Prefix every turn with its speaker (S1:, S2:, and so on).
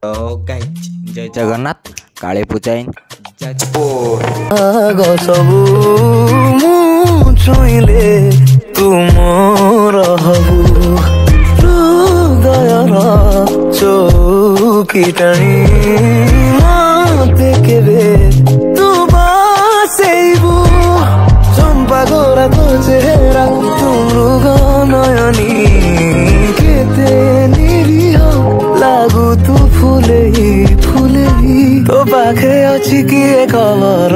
S1: ତ ଗାଇଛି ଜୟ ଜଗନ୍ନାଥ କାଳୀ ପୂଜାଇନ ଯାଜପୁର।
S2: ଆଗ ସବୁ ମୁଁ ଛୁଇଁଲେ ତୁ ମୋର ହବୁ ହୃଦୟର ଚୌକି ଟାଣି ମତେ କେବେ ତୁ ବସେଇବୁ ଚମ୍ପା ଗୋରା ତୋ ଚେହେରା ତୁ ମୃଗ ନୟନୀ କେତେ ନିରୀହ ଲାଗୁ ତୁ ଫୁଲେଇ ଫୁଲେଇ ତୋ ପାଖେ ଅଛି କିଏ ଖବର।